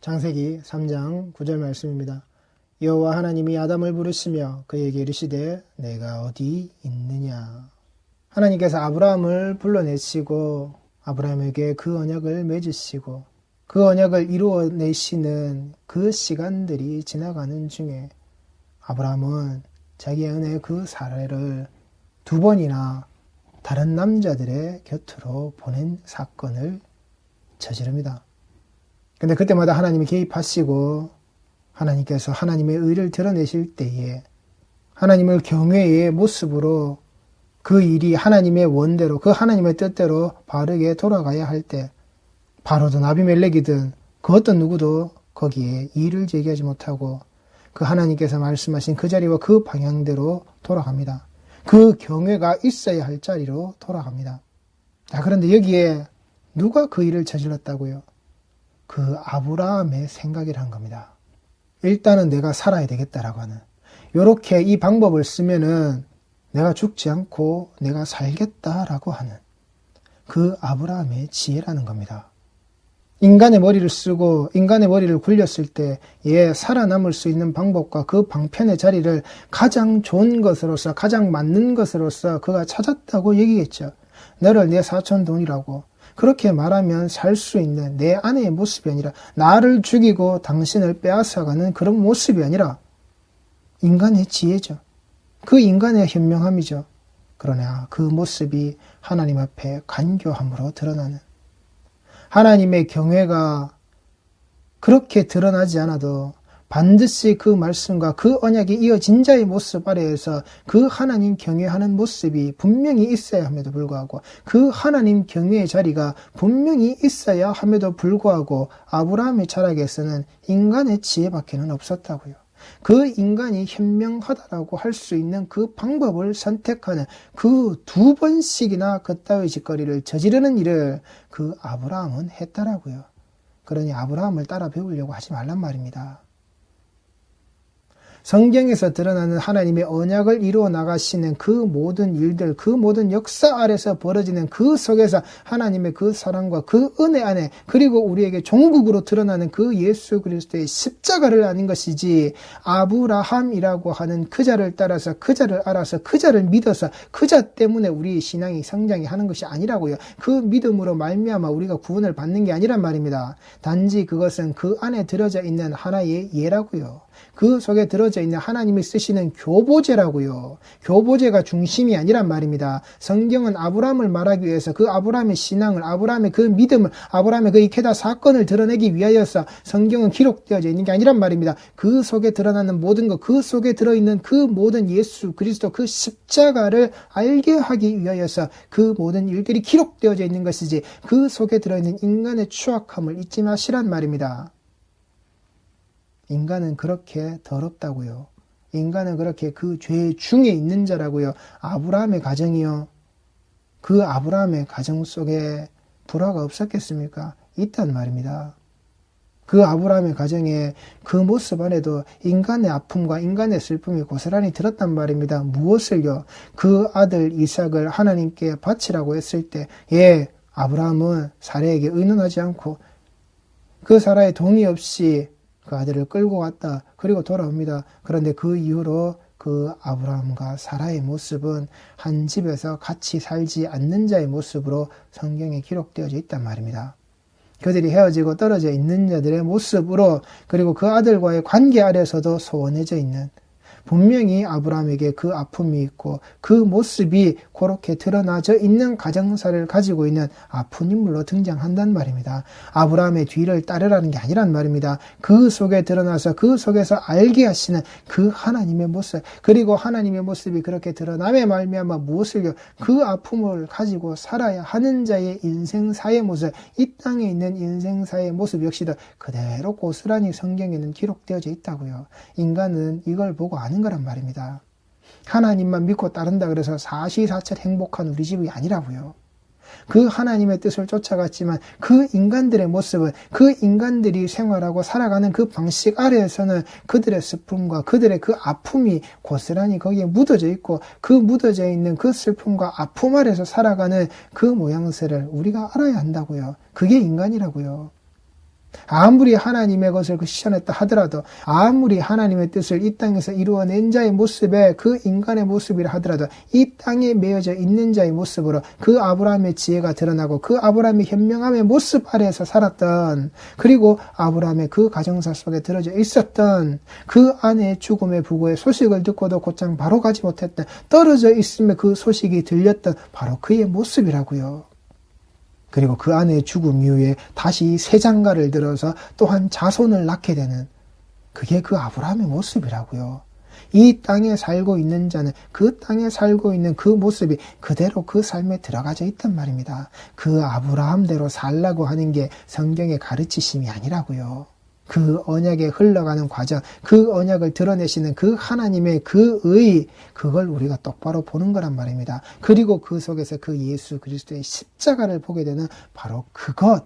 창세기 3장 9절 말씀입니다. 여호와 하나님이 아담을 부르시며 그에게 이르시되 내가 어디 있느냐. 하나님께서 아브라함을 불러내시고 아브라함에게 그 언약을 맺으시고 그 언약을 이루어내시는 그 시간들이 지나가는 중에 아브라함은 자기의 은혜의 그 사례를 2번이나 다른 남자들의 곁으로 보낸 사건을 저지릅니다. 근데 그때마다 하나님이 개입하시고 하나님께서 하나님의 의를 드러내실 때에 하나님을 경외의 모습으로 그 일이 하나님의 원대로 그 하나님의 뜻대로 바르게 돌아가야 할 때 바로든 아비멜렉이든 그 어떤 누구도 거기에 이의를 제기하지 못하고 그 하나님께서 말씀하신 그 자리와 그 방향대로 돌아갑니다. 그 경외가 있어야 할 자리로 돌아갑니다. 자, 그런데 여기에 누가 그 일을 저질렀다고요? 그 아브라함의 생각이라는 겁니다. 일단은 내가 살아야 되겠다라고 하는, 요렇게 이 방법을 쓰면은 내가 죽지 않고 내가 살겠다라고 하는 그 아브라함의 지혜라는 겁니다. 인간의 머리를 쓰고 인간의 머리를 굴렸을 때 살아남을 수 있는 방법과 그 방편의 자리를 가장 좋은 것으로서 가장 맞는 것으로서 그가 찾았다고 얘기했죠. 너를 내 사촌 동이라고 그렇게 말하면 살 수 있는 내 아내의 모습이 아니라 나를 죽이고 당신을 빼앗아가는 그런 모습이 아니라 인간의 지혜죠. 그 인간의 현명함이죠. 그러나 그 모습이 하나님 앞에 간교함으로 드러나는, 하나님의 경외가 그렇게 드러나지 않아도 반드시 그 말씀과 그 언약이 이어진 자의 모습 아래에서 그 하나님 경외하는 모습이 분명히 있어야 함에도 불구하고 그 하나님 경외의 자리가 분명히 있어야 함에도 불구하고 아브라함의 철학에서는 인간의 지혜밖에는 없었다고요. 그 인간이 현명하다라고 할 수 있는 그 방법을 선택하는 그 2번씩이나 그따위 짓거리를 저지르는 일을 그 아브라함은 했다라고요. 그러니 아브라함을 따라 배우려고 하지 말란 말입니다. 성경에서 드러나는 하나님의 언약을 이루어 나가시는 그 모든 일들, 그 모든 역사 아래서 벌어지는 그 속에서 하나님의 그 사랑과 그 은혜 안에, 그리고 우리에게 종국으로 드러나는 그 예수 그리스도의 십자가를 아는 것이지, 아브라함이라고 하는 그 자를 따라서 그 자를 알아서 그 자를 믿어서 그 자 때문에 우리의 신앙이 성장이 하는 것이 아니라고요. 그 믿음으로 말미암아 우리가 구원을 받는 게 아니란 말입니다. 단지 그것은 그 안에 들어져 있는 하나의 예라고요. 그 속에 들어져 있는 하나님이 쓰시는 교보제라고요. 교보제가 중심이 아니란 말입니다. 성경은 아브라함을 말하기 위해서 그 아브라함의 신앙을, 아브라함의 그 믿음을, 아브라함의 그 이케다 사건을 드러내기 위하여서 성경은 기록되어져 있는 게 아니란 말입니다. 그 속에 드러나는 모든 것, 그 속에 들어있는 그 모든 예수 그리스도 그 십자가를 알게 하기 위하여서 그 모든 일들이 기록되어져 있는 것이지, 그 속에 들어있는 인간의 추악함을 잊지 마시란 말입니다. 인간은 그렇게 더럽다고요. 인간은 그렇게 그 죄 중에 있는 자라고요. 아브라함의 가정이요. 그 아브라함의 가정 속에 불화가 없었겠습니까? 있단 말입니다. 그 아브라함의 가정에 그 모습 안에도 인간의 아픔과 인간의 슬픔이 고스란히 들었단 말입니다. 무엇을요? 그 아들 이삭을 하나님께 바치라고 했을 때, 아브라함은 사라에게 의논하지 않고 그 사라의 동의 없이 그 아들을 끌고 갔다. 그리고 돌아옵니다. 그런데 그 이후로 그 아브라함과 사라의 모습은 한 집에서 같이 살지 않는 자의 모습으로 성경에 기록되어져 있단 말입니다. 그들이 헤어지고 떨어져 있는 자들의 모습으로, 그리고 그 아들과의 관계 아래서도 소원해져 있는, 분명히 아브라함에게 그 아픔이 있고 그 모습이 그렇게 드러나져 있는 가정사를 가지고 있는 아픈 인물로 등장한단 말입니다. 아브라함의 뒤를 따르라는 게 아니란 말입니다. 그 속에 드러나서 그 속에서 알게 하시는 그 하나님의 모습, 그리고 하나님의 모습이 그렇게 드러남에 말미암아 무엇을요? 그 아픔을 가지고 살아야 하는 자의 인생사의 모습, 이 땅에 있는 인생사의 모습 역시도 그대로 고스란히 성경에는 기록되어져 있다고요. 인간은 이걸 보고 아는 거란 말입니다. 하나님만 믿고 따른다 그래서 사시사철 행복한 우리 집이 아니라고요. 그 하나님의 뜻을 쫓아갔지만 그 인간들의 모습은, 그 인간들이 생활하고 살아가는 그 방식 아래에서는 그들의 슬픔과 그들의 그 아픔이 고스란히 거기에 묻어져 있고, 그 묻어져 있는 그 슬픔과 아픔 아래에서 살아가는 그 모양새를 우리가 알아야 한다고요. 그게 인간이라고요. 아무리 하나님의 것을 실천했다 하더라도, 아무리 하나님의 뜻을 이 땅에서 이루어낸 자의 모습에 그 인간의 모습이라 하더라도, 이 땅에 매여져 있는 자의 모습으로 그 아브라함의 지혜가 드러나고 그 아브라함의 현명함의 모습 아래에서 살았던, 그리고 아브라함의 그 가정사 속에 들어져 있었던 그 아내의 죽음의 부고의 소식을 듣고도 곧장 바로 가지 못했던, 떨어져 있음에 그 소식이 들렸던 바로 그의 모습이라고요. 그리고 그 아내의 죽음 이후에 다시 새 장가를 들어서 또한 자손을 낳게 되는, 그게 그 아브라함의 모습이라고요. 이 땅에 살고 있는 자는 그 땅에 살고 있는 그 모습이 그대로 그 삶에 들어가져 있단 말입니다. 그 아브라함대로 살라고 하는 게 성경의 가르치심이 아니라고요. 그 언약에 흘러가는 과정, 그 언약을 드러내시는 그 하나님의 그 의, 그걸 우리가 똑바로 보는 거란 말입니다. 그리고 그 속에서 그 예수 그리스도의 십자가를 보게 되는 바로 그것,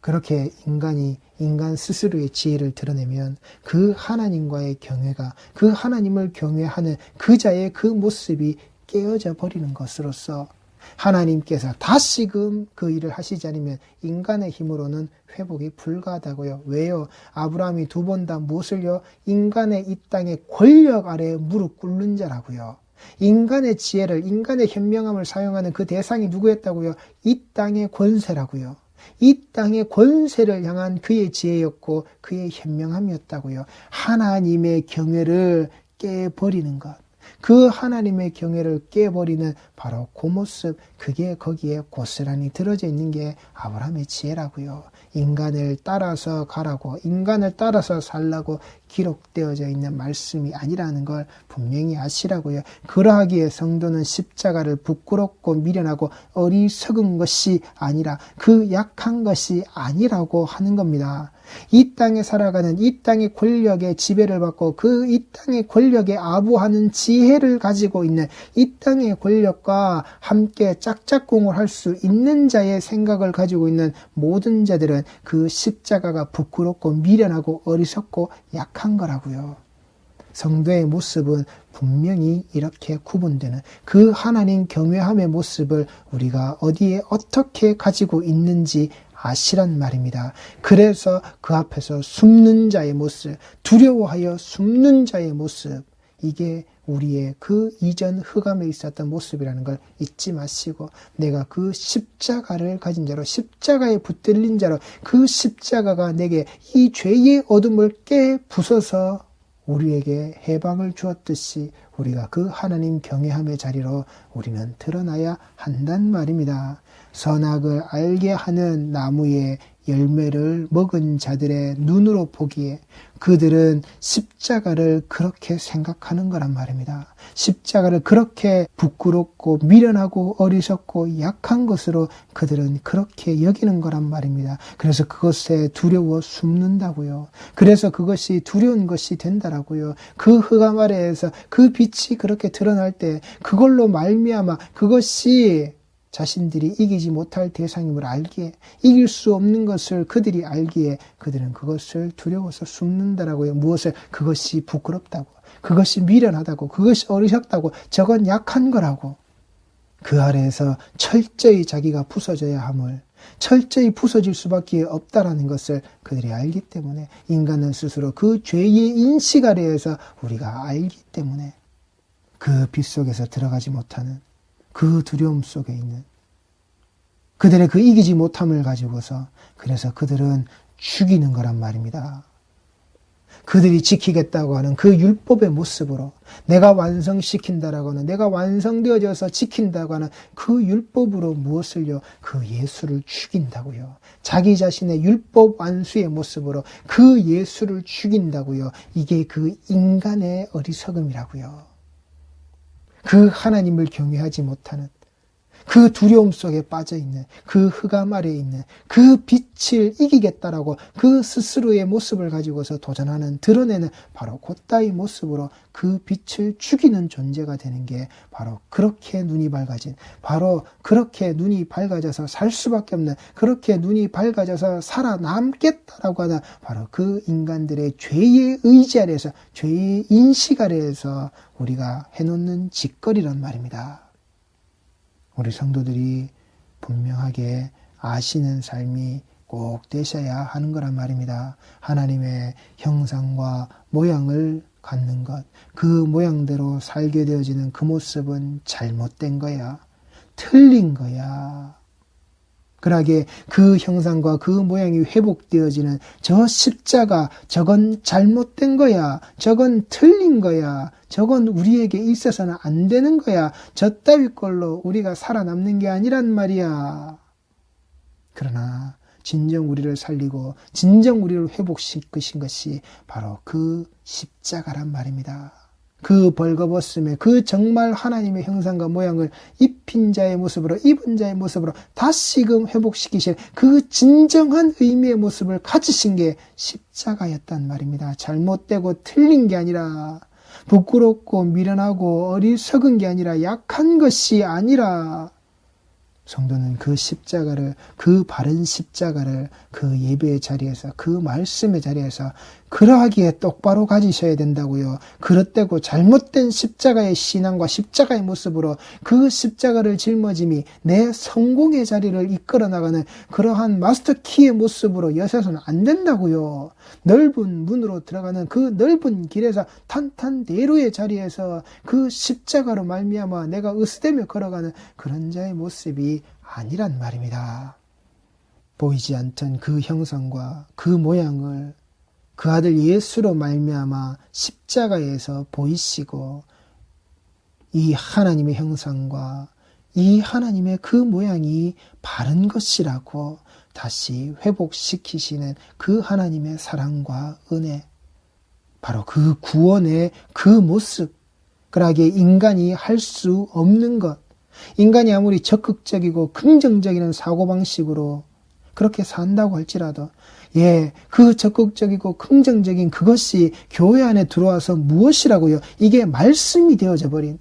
그렇게 인간이 인간 스스로의 지혜를 드러내면 그 하나님과의 경외가, 그 하나님을 경외하는 그 자의 그 모습이 깨어져 버리는 것으로서 하나님께서 다시금 그 일을 하시지 않으면 인간의 힘으로는 회복이 불가하다고요. 왜요? 아브라함이 2번 다 무엇을요? 인간의 이 땅의 권력 아래에 무릎 꿇는 자라고요. 인간의 지혜를, 인간의 현명함을 사용하는 그 대상이 누구였다고요? 이 땅의 권세라고요. 이 땅의 권세를 향한 그의 지혜였고 그의 현명함이었다고요. 하나님의 경외를 깨버리는 것, 그 하나님의 경외를 깨버리는 바로 그 모습, 그게 거기에 고스란히 들어져 있는 게 아브라함의 지혜라고요. 인간을 따라서 가라고, 인간을 따라서 살라고 기록되어져 있는 말씀이 아니라는 걸 분명히 아시라고요. 그러하기에 성도는 십자가를 부끄럽고 미련하고 어리석은 것이 아니라, 그 약한 것이 아니라고 하는 겁니다. 이 땅에 살아가는, 이 땅의 권력의 지배를 받고 그 이 땅의 권력에 아부하는 지혜를 가지고 있는, 이 땅의 권력과 함께 짝짝꿍을 할 수 있는 자의 생각을 가지고 있는 모든 자들은 그 십자가가 부끄럽고 미련하고 어리석고 약한 거라고요. 성도의 모습은 분명히 이렇게 구분되는, 그 하나님 경외함의 모습을 우리가 어디에 어떻게 가지고 있는지 아시란 말입니다. 그래서 그 앞에서 숨는 자의 모습, 두려워하여 숨는 자의 모습, 이게 우리의 그 이전 흑암에 있었던 모습이라는 걸 잊지 마시고, 내가 그 십자가를 가진 자로, 십자가에 붙들린 자로, 그 십자가가 내게 이 죄의 어둠을 깨 부숴서 우리에게 해방을 주었듯이 우리가 그 하나님 경외함의 자리로 우리는 드러나야 한단 말입니다. 선악을 알게 하는 나무의 열매를 먹은 자들의 눈으로 보기에 그들은 십자가를 그렇게 생각하는 거란 말입니다. 십자가를 그렇게 부끄럽고 미련하고 어리석고 약한 것으로 그들은 그렇게 여기는 거란 말입니다. 그래서 그것에 두려워 숨는다고요. 그래서 그것이 두려운 것이 된다라고요. 그 흑암 아래에서 그 빛이 그렇게 드러날 때 그걸로 말미암아 그것이 자신들이 이기지 못할 대상임을 알기에, 이길 수 없는 것을 그들이 알기에 그들은 그것을 두려워서 숨는다라고요. 무엇을? 그것이 부끄럽다고, 그것이 미련하다고, 그것이 어리석다고, 저건 약한 거라고. 그 아래에서 철저히 자기가 부서져야 함을, 철저히 부서질 수밖에 없다라는 것을 그들이 알기 때문에, 인간은 스스로 그 죄의 인식 아래에서 우리가 알기 때문에 그 빛 속에서 들어가지 못하는, 그 두려움 속에 있는 그들의 그 이기지 못함을 가지고서, 그래서 그들은 죽이는 거란 말입니다. 그들이 지키겠다고 하는 그 율법의 모습으로, 내가 완성시킨다라고 하는, 내가 완성되어져서 지킨다고 하는 그 율법으로 무엇을요? 그 예수를 죽인다고요. 자기 자신의 율법 완수의 모습으로 그 예수를 죽인다고요. 이게 그 인간의 어리석음이라고요. 그 하나님을 경외하지 못하는, 그 두려움 속에 빠져있는, 그 흑암 아래에 있는 그 빛을 이기겠다라고 그 스스로의 모습을 가지고서 도전하는, 드러내는 바로 그따위 모습으로 그 빛을 죽이는 존재가 되는 게 바로 그렇게 눈이 밝아진, 바로 그렇게 눈이 밝아져서 살 수밖에 없는, 그렇게 눈이 밝아져서 살아남겠다라고 하는 바로 그 인간들의 죄의 의지 아래에서, 죄의 인식 아래에서 우리가 해놓는 짓거리란 말입니다. 우리 성도들이 분명하게 아시는 삶이 꼭 되셔야 하는 거란 말입니다. 하나님의 형상과 모양을 갖는 것, 그 모양대로 살게 되어지는 그 모습은 잘못된 거야. 틀린 거야. 그러하게 그 형상과 그 모양이 회복되어지는 저 십자가, 저건 잘못된 거야. 저건 틀린 거야. 저건 우리에게 있어서는 안 되는 거야. 저 따위 걸로 우리가 살아남는 게 아니란 말이야. 그러나 진정 우리를 살리고 진정 우리를 회복시키신 것이 바로 그 십자가란 말입니다. 그 벌거벗음에 그 정말 하나님의 형상과 모양을 입힌 자의 모습으로, 입은 자의 모습으로 다시금 회복시키신 그 진정한 의미의 모습을 가지신 게 십자가였단 말입니다. 잘못되고 틀린 게 아니라, 부끄럽고 미련하고 어리석은 게 아니라, 약한 것이 아니라, 성도는 그 십자가를, 그 바른 십자가를 그 예배의 자리에서, 그 말씀의 자리에서 그러하기에 똑바로 가지셔야 된다고요. 그릇되고 잘못된 십자가의 신앙과 십자가의 모습으로 그 십자가를 짊어짐이 내 성공의 자리를 이끌어 나가는 그러한 마스터키의 모습으로 여서서는 안 된다고요. 넓은 문으로 들어가는 그 넓은 길에서 탄탄대로의 자리에서 그 십자가로 말미암아 내가 으스대며 걸어가는 그런 자의 모습이 아니란 말입니다. 보이지 않던 그 형상과 그 모양을 그 아들 예수로 말미암아 십자가에서 보이시고 이 하나님의 형상과 이 하나님의 그 모양이 바른 것이라고 다시 회복시키시는 그 하나님의 사랑과 은혜, 바로 그 구원의 그 모습, 그러하게 인간이 할 수 없는 것, 인간이 아무리 적극적이고 긍정적인 사고방식으로 그렇게 산다고 할지라도 그 적극적이고 긍정적인 그것이 교회 안에 들어와서 무엇이라고요? 이게 말씀이 되어져 버린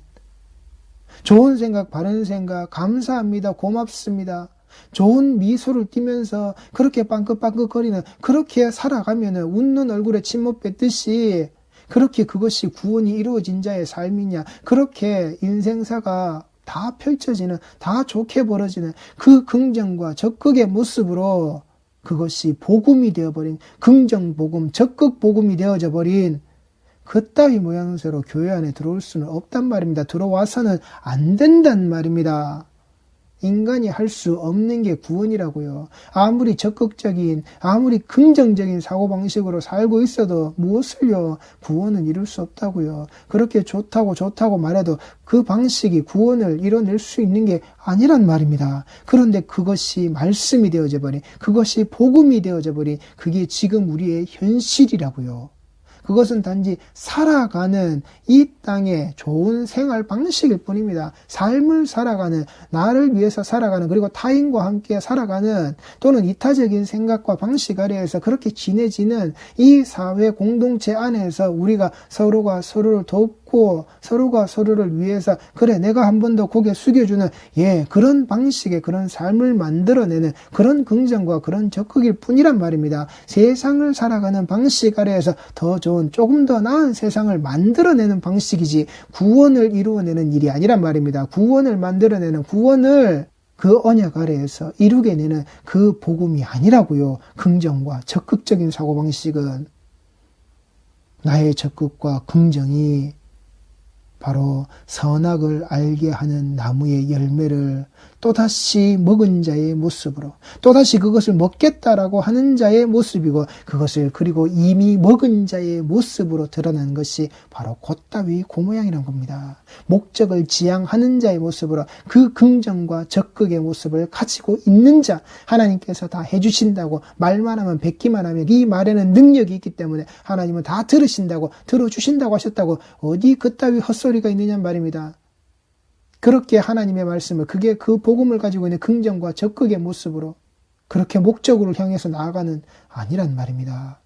좋은 생각, 바른 생각, 감사합니다, 고맙습니다, 좋은 미소를 띠면서 그렇게 빵긋빵긋거리는 그렇게 살아가면 웃는 얼굴에 침 못 뱉듯이 그렇게 그것이 구원이 이루어진 자의 삶이냐, 그렇게 인생사가 다 펼쳐지는, 다 좋게 벌어지는 그 긍정과 적극의 모습으로 그것이 복음이 되어버린, 긍정복음, 적극복음이 되어져 버린 그따위 모양새로 교회 안에 들어올 수는 없단 말입니다. 들어와서는 안 된단 말입니다. 인간이 할 수 없는 게 구원이라고요. 아무리 적극적인, 아무리 긍정적인 사고방식으로 살고 있어도 무엇을요? 구원은 이룰 수 없다고요. 그렇게 좋다고 말해도 그 방식이 구원을 이뤄낼 수 있는 게 아니란 말입니다. 그런데 그것이 말씀이 되어져 버린, 그것이 복음이 되어져 버린 그게 지금 우리의 현실이라고요. 그것은 단지 살아가는 이 땅의 좋은 생활 방식일 뿐입니다. 삶을 살아가는, 나를 위해서 살아가는, 그리고 타인과 함께 살아가는, 또는 이타적인 생각과 방식 아래에서 그렇게 지내지는 이 사회 공동체 안에서 우리가 서로가 서로를 돕고 서로가 서로를 위해서 그래 내가 한 번 더 고개 숙여주는 그런 방식의 그런 삶을 만들어내는 그런 긍정과 그런 적극일 뿐이란 말입니다. 세상을 살아가는 방식 아래에서 더 좋은, 조금 더 나은 세상을 만들어내는 방식이지 구원을 이루어내는 일이 아니란 말입니다. 구원을 만들어내는, 구원을 그 언약 아래에서 이루게 내는 그 복음이 아니라고요. 긍정과 적극적인 사고방식은. 나의 적극과 긍정이 바로 선악을 알게 하는 나무의 열매를 또다시 먹은 자의 모습으로, 또다시 그것을 먹겠다라고 하는 자의 모습이고, 그것을 그리고 이미 먹은 자의 모습으로 드러난 것이 바로 곧다위 그 모양이란 겁니다. 목적을 지향하는 자의 모습으로 그 긍정과 적극의 모습을 가지고 있는 자, 하나님께서 다 해주신다고 말만 하면 뱉기만 하면 이 말에는 능력이 있기 때문에 하나님은 다 들으신다고, 들어주신다고 하셨다고 어디 그따위 헛소리가 있느냐 말입니다. 그렇게 하나님의 말씀을, 그게 그 복음을 가지고 있는 긍정과 적극의 모습으로 그렇게 목적으로 향해서 나아가는 아니란 말입니다.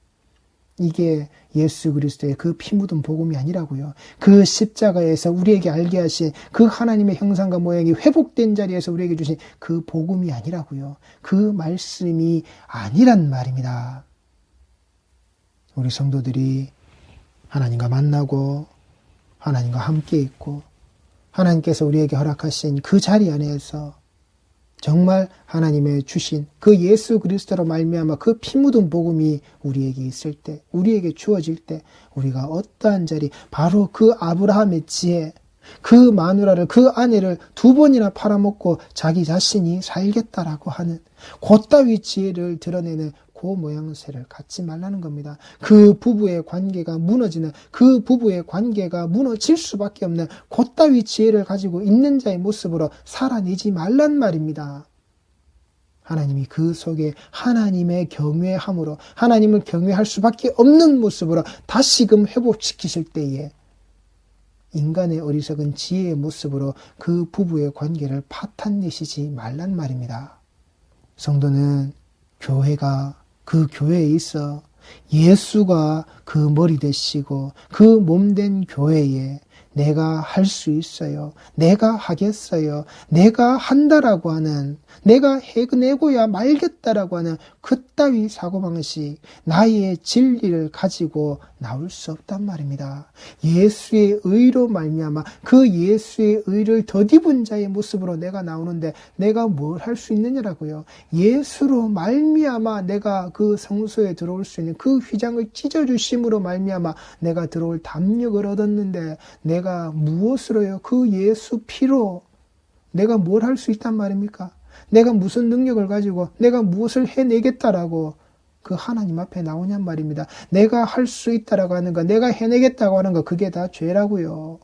이게 예수 그리스도의 그 피 묻은 복음이 아니라고요. 그 십자가에서 우리에게 알게 하신 그 하나님의 형상과 모양이 회복된 자리에서 우리에게 주신 그 복음이 아니라고요. 그 말씀이 아니란 말입니다. 우리 성도들이 하나님과 만나고 하나님과 함께 있고 하나님께서 우리에게 허락하신 그 자리 안에서 정말 하나님의 주신 그 예수 그리스도로 말미암아 그 피 묻은 복음이 우리에게 있을 때, 우리에게 주어질 때 우리가 어떠한 자리, 바로 그 아브라함의 지혜, 그 마누라를, 그 아내를 2번이나 팔아먹고 자기 자신이 살겠다라고 하는 그따위 지혜를 드러내는 그 모양새를 갖지 말라는 겁니다. 그 부부의 관계가 무너지는, 그 부부의 관계가 무너질 수밖에 없는 그따위 지혜를 가지고 있는 자의 모습으로 살아내지 말란 말입니다. 하나님이 그 속에 하나님의 경외함으로, 하나님을 경외할 수밖에 없는 모습으로 다시금 회복시키실 때에 인간의 어리석은 지혜의 모습으로 그 부부의 관계를 파탄내시지 말란 말입니다. 성도는 교회가, 그 교회에 있어 예수가 그 머리 되시고 그 몸된 교회에 내가 할 수 있어요, 내가 하겠어요, 내가 한다라고 하는, 내가 해내고야 말겠다라고 하는 그따위 사고방식, 나의 진리를 가지고 나올 수 없단 말입니다. 예수의 의로 말미암아 그 예수의 의를 덧입은 자의 모습으로 내가 나오는데 내가 뭘 할 수 있느냐라고요. 예수로 말미암아 내가 그 성소에 들어올 수 있는 그 휘장을 찢어주심으로 말미암아 내가 들어올 담력을 얻었는데 내가 무엇으로요? 그 예수 피로 내가 뭘 할 수 있단 말입니까? 내가 무슨 능력을 가지고 내가 무엇을 해내겠다라고 그 하나님 앞에 나오냔 말입니다. 내가 할 수 있다라고 하는 거, 내가 해내겠다고 하는 거, 그게 다 죄라고요.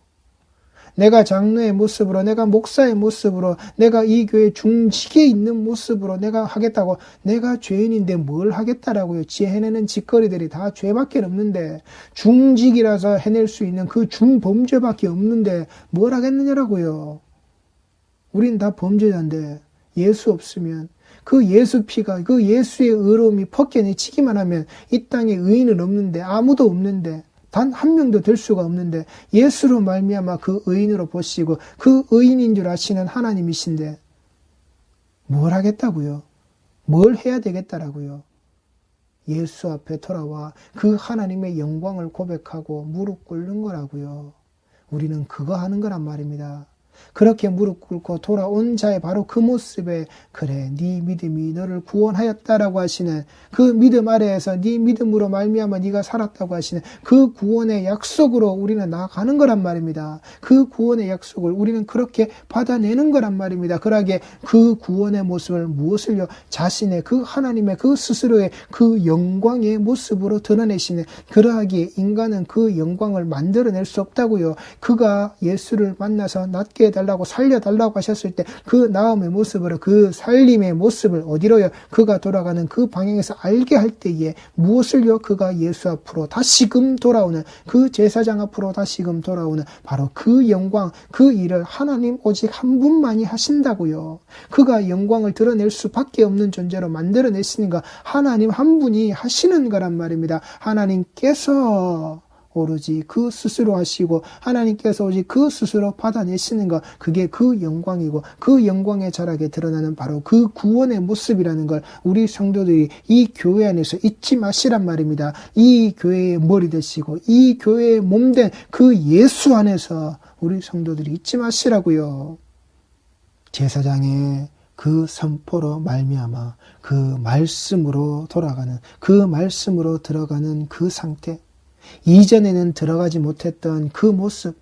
내가 장로의 모습으로, 내가 목사의 모습으로, 내가 이 교회 중직에 있는 모습으로 내가 하겠다고, 내가 죄인인데 뭘 하겠다라고요. 지 해내는 짓거리들이 다 죄밖에 없는데, 중직이라서 해낼 수 있는 그 중범죄밖에 없는데 뭘 하겠느냐라고요. 우린 다 범죄자인데 예수 없으면, 그 예수 피가, 그 예수의 의로움이 벗겨내치기만 하면 이 땅에 의인은 없는데, 아무도 없는데, 단 한 명도 될 수가 없는데 예수로 말미암아 그 의인으로 보시고 그 의인인 줄 아시는 하나님이신데 뭘 하겠다고요? 뭘 해야 되겠다라고요? 예수 앞에 돌아와 그 하나님의 영광을 고백하고 무릎 꿇는 거라고요. 우리는 그거 하는 거란 말입니다. 그렇게 무릎 꿇고 돌아온 자의 바로 그 모습에, 그래 네 믿음이 너를 구원하였다라고 하시는 그 믿음 아래에서 네 믿음으로 말미암아 네가 살았다고 하시는 그 구원의 약속으로 우리는 나아가는 거란 말입니다. 그 구원의 약속을 우리는 그렇게 받아내는 거란 말입니다. 그러하게 그 구원의 모습을 무엇을요? 자신의 그 하나님의 그 스스로의 그 영광의 모습으로 드러내시는, 그러하기에 인간은 그 영광을 만들어낼 수 없다고요. 그가 예수를 만나서 낫게 해달라고, 살려달라고 하셨을 때 그 나음의 모습으로, 그 살림의 모습을 어디로요? 그가 돌아가는 그 방향에서 알게 할 때에 무엇을요? 그가 예수 앞으로 다시금 돌아오는, 그 제사장 앞으로 다시금 돌아오는 바로 그 영광, 그 일을 하나님 오직 한 분만이 하신다고요. 그가 영광을 드러낼 수밖에 없는 존재로 만들어내시는 거 하나님 한 분이 하시는 거란 말입니다. 하나님께서 오로지 그 스스로 하시고 하나님께서 오직 그 스스로 받아내시는 것, 그게 그 영광이고 그 영광의 자락에 드러나는 바로 그 구원의 모습이라는 걸 우리 성도들이 이 교회 안에서 잊지 마시란 말입니다. 이 교회의 머리 되시고 이 교회의 몸된 그 예수 안에서 우리 성도들이 잊지 마시라고요. 제사장의 그 선포로 말미암아 그 말씀으로 돌아가는, 그 말씀으로 들어가는 그 상태, 이전에는 들어가지 못했던 그 모습,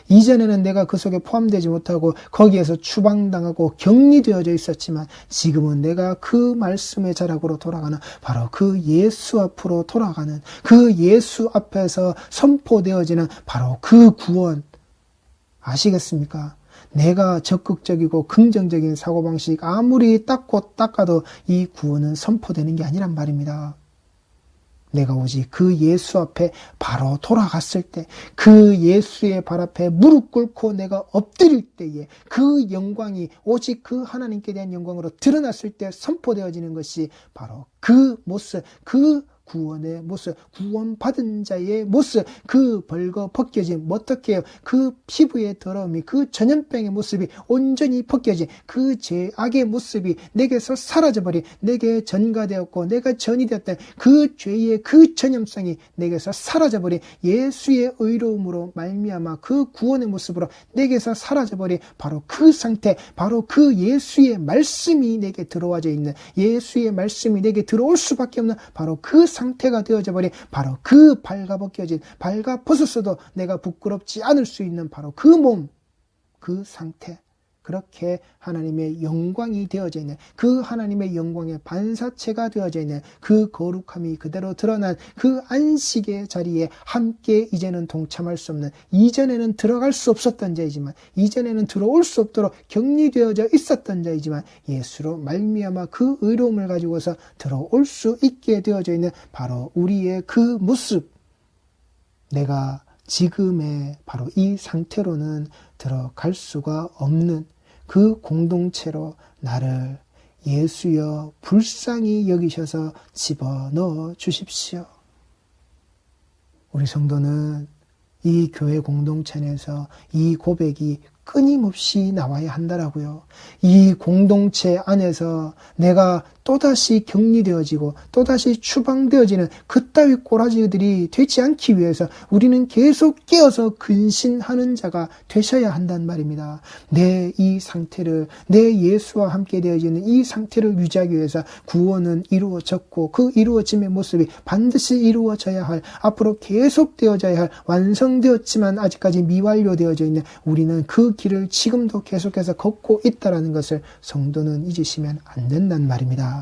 이전에는 내가 그 속에 포함되지 못하고 거기에서 추방당하고 격리되어져 있었지만 지금은 내가 그 말씀의 자락으로 돌아가는 바로 그 예수 앞으로 돌아가는, 그 예수 앞에서 선포되어지는 바로 그 구원, 아시겠습니까? 내가 적극적이고 긍정적인 사고방식 아무리 닦아도 이 구원은 선포되는 게 아니란 말입니다. 내가 오직 그 예수 앞에 바로 돌아갔을 때, 그 예수의 발 앞에 무릎 꿇고 내가 엎드릴 때에 그 영광이 오직 그 하나님께 대한 영광으로 드러났을 때 선포되어지는 것이 바로 그 모습, 그 구원의 모습, 구원받은 자의 모습, 그 벌거 벗겨진, 어떻게 해요? 그 피부의 더러움이, 그 전염병의 모습이 온전히 벗겨진 그 죄악의 모습이 내게서 사라져버린, 내게 전가되었고 내가 전이 되었던 그 죄의 그 전염성이 내게서 사라져버린 예수의 의로움으로 말미암아 그 구원의 모습으로 내게서 사라져버린 바로 그 상태, 바로 그 예수의 말씀이 내게 들어와져 있는, 예수의 말씀이 내게 들어올 수밖에 없는 바로 그 상태가 되어져 버린 바로 그 발가벗겨진, 발가벗었어도 내가 부끄럽지 않을 수 있는 바로 그 몸, 그 상태, 그렇게 하나님의 영광이 되어져 있는, 그 하나님의 영광의 반사체가 되어져 있는 그 거룩함이 그대로 드러난 그 안식의 자리에 함께 이제는 동참할 수 없는, 이전에는 들어갈 수 없었던 자이지만, 이전에는 들어올 수 없도록 격리되어져 있었던 자이지만 예수로 말미암아 그 의로움을 가지고서 들어올 수 있게 되어져 있는 바로 우리의 그 모습, 내가 지금의 바로 이 상태로는 들어갈 수가 없는 그 공동체로 나를 예수여 불쌍히 여기셔서 집어넣어 주십시오. 우리 성도는 이 교회 공동체 안에서 이 고백이 끊임없이 나와야 한다라고요. 이 공동체 안에서 내가 또다시 격리되어지고 또다시 추방되어지는 그따위 꼬라지들이 되지 않기 위해서 우리는 계속 깨어서 근신하는 자가 되셔야 한단 말입니다. 내 이 상태를, 내 예수와 함께 되어지는 이 상태를 유지하기 위해서 구원은 이루어졌고 그 이루어짐의 모습이 반드시 이루어져야 할, 앞으로 계속되어져야 할, 완성되었지만 아직까지 미완료되어져 있는 우리는 그 길을 지금도 계속해서 걷고 있다는 것을 성도는 잊으시면 안 된단 말입니다.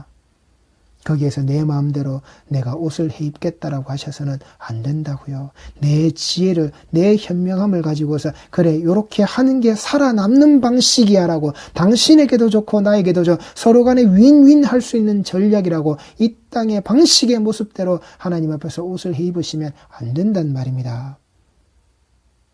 거기에서 내 마음대로 내가 옷을 해입겠다라고 하셔서는 안 된다고요. 내 지혜를, 내 현명함을 가지고서 그래 요렇게 하는 게 살아남는 방식이야 라고, 당신에게도 좋고 나에게도 좋고 서로 간에 윈윈 할 수 있는 전략이라고 이 땅의 방식의 모습대로 하나님 앞에서 옷을 해입으시면 안 된단 말입니다.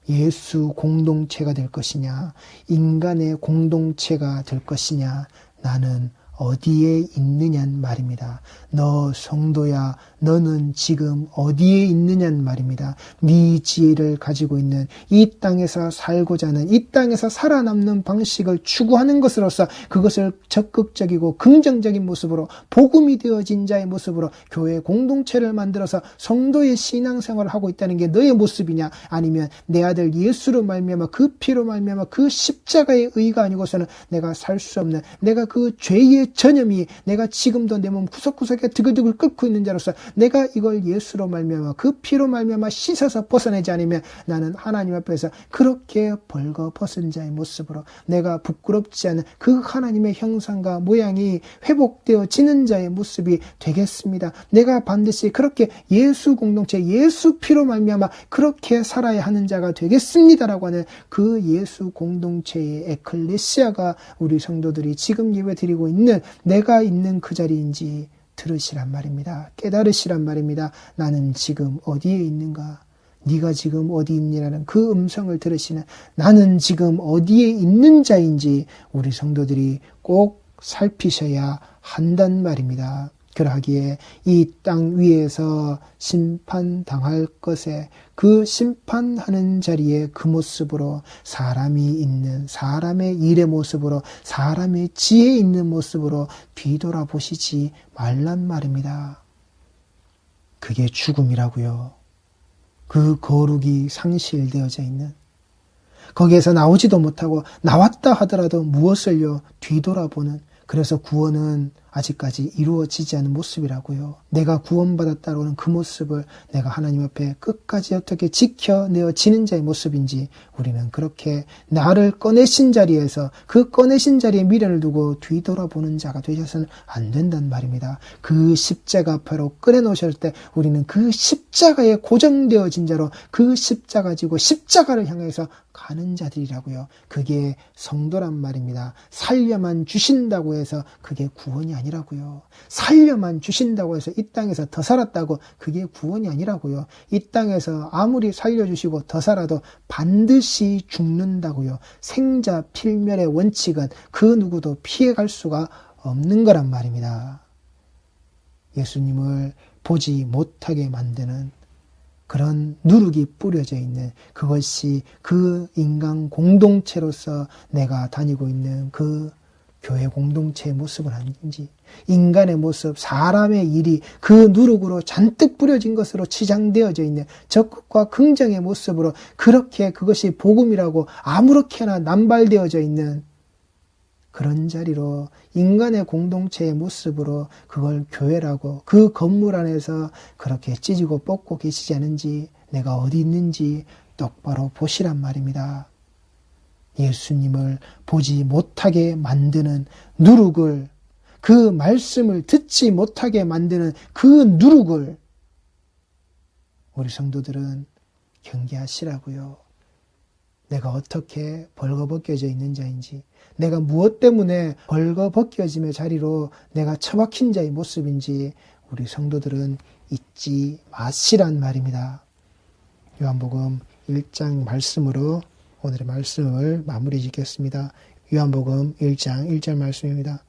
예수 공동체가 될 것이냐, 인간의 공동체가 될 것이냐, 나는 어디에 있느냐는 말입니다. 너 성도야, 너는 지금 어디에 있느냐는 말입니다. 네 지혜를 가지고 있는, 이 땅에서 살고자 하는, 이 땅에서 살아남는 방식을 추구하는 것으로서 그것을 적극적이고 긍정적인 모습으로, 복음이 되어진 자의 모습으로 교회 공동체를 만들어서 성도의 신앙생활을 하고 있다는 게 너의 모습이냐, 아니면 내 아들 예수로 말미암아 그 피로 말미암아 그 십자가의 의가 아니고서는 내가 살 수 없는, 내가 그 죄의 전염이 내가 지금도 내 몸 구석구석에 드글드글 끓고 있는 자로서 내가 이걸 예수로 말미암아 그 피로 말미암아 씻어서 벗어내지 않으면 나는 하나님 앞에서 그렇게 벌거벗은 자의 모습으로 내가 부끄럽지 않은 그 하나님의 형상과 모양이 회복되어지는 자의 모습이 되겠습니다. 내가 반드시 그렇게 예수 공동체, 예수 피로 말미암아 그렇게 살아야 하는 자가 되겠습니다라고 하는 그 예수 공동체의 에클레시아가 우리 성도들이 지금 예배드리고 있는, 내가 있는 그 자리인지 들으시란 말입니다. 깨달으시란 말입니다. 나는 지금 어디에 있는가? 네가 지금 어디 있니라는 그 음성을 들으시는, 나는 지금 어디에 있는 자인지 우리 성도들이 꼭 살피셔야 한단 말입니다. 그러하기에 이 땅 위에서 심판당할 것에 그 심판하는 자리에 그 모습으로 사람이 있는, 사람의 일의 모습으로, 사람의 지혜 있는 모습으로 뒤돌아보시지 말란 말입니다. 그게 죽음이라고요. 그 거룩이 상실되어져 있는, 거기에서 나오지도 못하고 나왔다 하더라도 무엇을요? 뒤돌아보는, 그래서 구원은 아직까지 이루어지지 않은 모습이라고요. 내가 구원받았다는 그 모습을 내가 하나님 앞에 끝까지 어떻게 지켜내어지는 자의 모습인지 우리는 그렇게 나를 꺼내신 자리에서 그 꺼내신 자리에 미련을 두고 뒤돌아보는 자가 되셔서는 안 된단 말입니다. 그 십자가 앞으로 꺼내놓으실 때 우리는 그 십자가에 고정되어진 자로 그 십자가 지고 십자가를 향해서 가는 자들이라고요. 그게 성도란 말입니다. 살려만 주신다고 해서 그게 구원이 아니라고요. 살려만 주신다고 해서 이 땅에서 더 살았다고 그게 구원이 아니라고요. 이 땅에서 아무리 살려주시고 더 살아도 반드시 죽는다고요. 생자 필멸의 원칙은 그 누구도 피해갈 수가 없는 거란 말입니다. 예수님을 보지 못하게 만드는 그런 누룩이 뿌려져 있는, 그것이 그 인간 공동체로서 내가 다니고 있는 그 교회 공동체의 모습은 아닌지, 인간의 모습, 사람의 일이 그 누룩으로 잔뜩 뿌려진 것으로 치장되어져 있는 적극과 긍정의 모습으로 그렇게 그것이 복음이라고 아무렇게나 남발되어져 있는 그런 자리로 인간의 공동체의 모습으로 그걸 교회라고 그 건물 안에서 그렇게 찢고 뽑고 계시지 않은지, 내가 어디 있는지 똑바로 보시란 말입니다. 예수님을 보지 못하게 만드는 누룩을, 그 말씀을 듣지 못하게 만드는 그 누룩을 우리 성도들은 경계하시라고요. 내가 어떻게 벌거벗겨져 있는 자인지, 내가 무엇 때문에 벌거벗겨짐의 자리로 내가 처박힌 자의 모습인지 우리 성도들은 잊지 마시란 말입니다. 요한복음 1장 말씀으로 오늘의 말씀을 마무리 짓겠습니다. 요한복음 1장 1절 말씀입니다.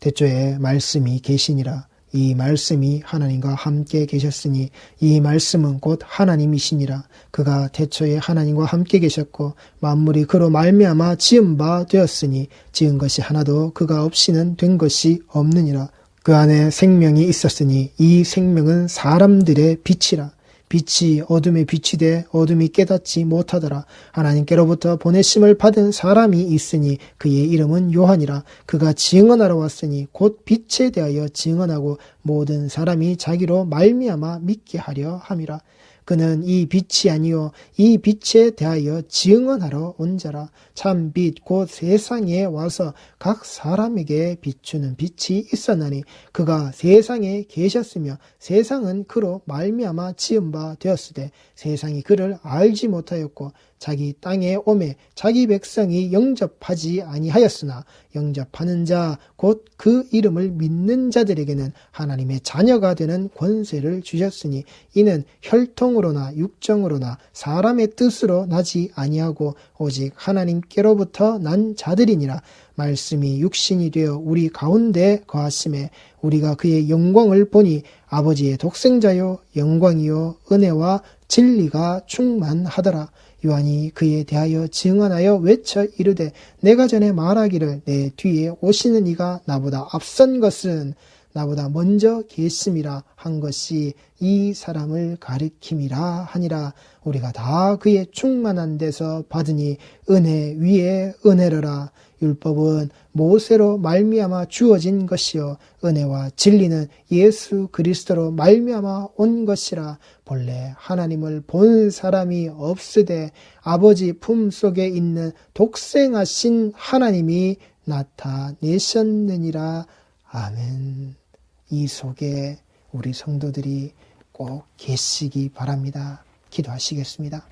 태초에 말씀이 계시니라. 이 말씀이 하나님과 함께 계셨으니 이 말씀은 곧 하나님이시니라. 그가 태초에 하나님과 함께 계셨고 만물이 그로 말미암아 지은 바 되었으니 지은 것이 하나도 그가 없이는 된 것이 없느니라. 그 안에 생명이 있었으니 이 생명은 사람들의 빛이라. 빛이 어둠에 비치되 어둠이 깨닫지 못하더라. 하나님께로부터 보내심을 받은 사람이 있으니 그의 이름은 요한이라. 그가 증언하러 왔으니 곧 빛에 대하여 증언하고 모든 사람이 자기로 말미암아 믿게 하려 함이라. 그는 이 빛이 아니요 이 빛에 대하여 증언하러 온 자라. 참 빛 곧 세상에 와서 각 사람에게 비추는 빛이 있었나니 그가 세상에 계셨으며 세상은 그로 말미암아 지은 바 되었으되 세상이 그를 알지 못하였고 자기 땅에 오매 자기 백성이 영접하지 아니하였으나 영접하는 자 곧 그 이름을 믿는 자들에게는 하나님의 자녀가 되는 권세를 주셨으니 이는 혈통으로나 육정으로나 사람의 뜻으로 나지 아니하고 오직 하나님께로부터 난 자들이니라. 말씀이 육신이 되어 우리 가운데 거하심에 우리가 그의 영광을 보니 아버지의 독생자요 영광이요 은혜와 진리가 충만하더라. 요한이 그에 대하여 증언하여 외쳐 이르되 내가 전에 말하기를 내 뒤에 오시는 이가 나보다 앞선 것은 나보다 먼저 계심이라 한 것이 이 사람을 가리킴이라 하니라. 우리가 다 그의 충만한 데서 받으니 은혜 위에 은혜로라. 율법은 모세로 말미암아 주어진 것이요 은혜와 진리는 예수 그리스도로 말미암아 온 것이라. 본래 하나님을 본 사람이 없으되 아버지 품속에 있는 독생하신 하나님이 나타내셨느니라. 아멘. 이 속에 우리 성도들이 꼭 계시기 바랍니다. 기도하시겠습니다.